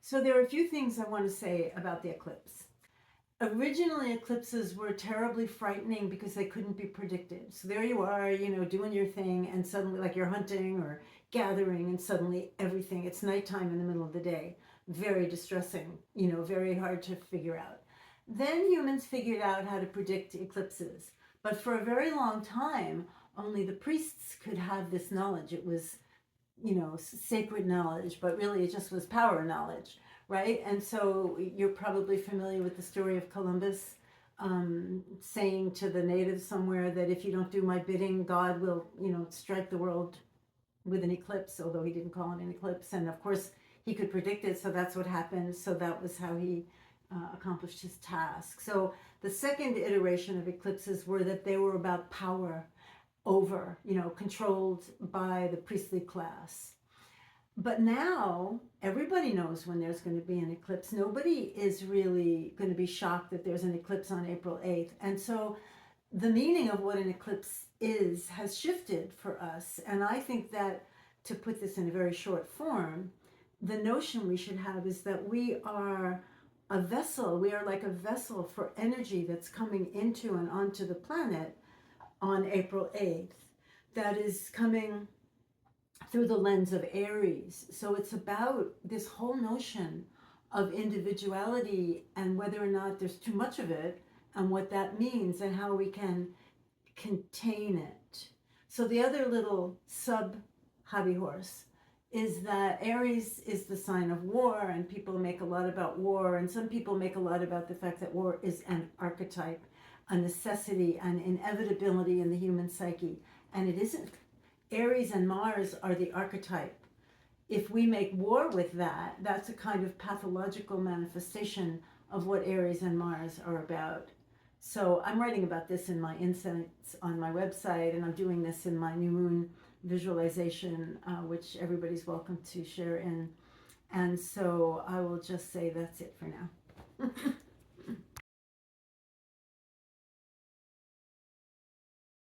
So there are a few things I want to say about the eclipse. Originally, eclipses were terribly frightening because they couldn't be predicted. So there you are, doing your thing, and suddenly, like you're hunting or gathering, and suddenly everything, it's nighttime in the middle of the day. Very distressing, very hard to figure out. Then humans figured out how to predict eclipses. But for a very long time, only the priests could have this knowledge. It was, sacred knowledge, but really it just was power knowledge, right? And so you're probably familiar with the story of Columbus saying to the natives somewhere that if you don't do my bidding, God will, strike the world with an eclipse, although he didn't call it an eclipse. And of course, he could predict it, so that's what happened. So that was how he accomplished his task. So the second iteration of eclipses were that they were about power over, controlled by the priestly class. But now everybody knows when there's going to be an eclipse. Nobody is really going to be shocked that there's an eclipse on April 8th. And so the meaning of what an eclipse is has shifted for us. And I think that, to put this in a very short form, the notion we should have is that we are a vessel. We are like a vessel for energy that's coming into and onto the planet on April 8th that is coming through the lens of Aries. So it's about this whole notion of individuality and whether or not there's too much of it and what that means and how we can contain it. So the other little sub hobby horse is that Aries is the sign of war, and people make a lot about war, and some people make a lot about the fact that war is an archetype, a necessity, an inevitability in the human psyche, and it isn't. Aries and Mars are the archetype. If we make war with that, that's a kind of pathological manifestation of what Aries and Mars are about. So I'm writing about this in my insights on my website, and I'm doing this in my new moon visualization, which everybody's welcome to share in. And so I will just say that's it for now.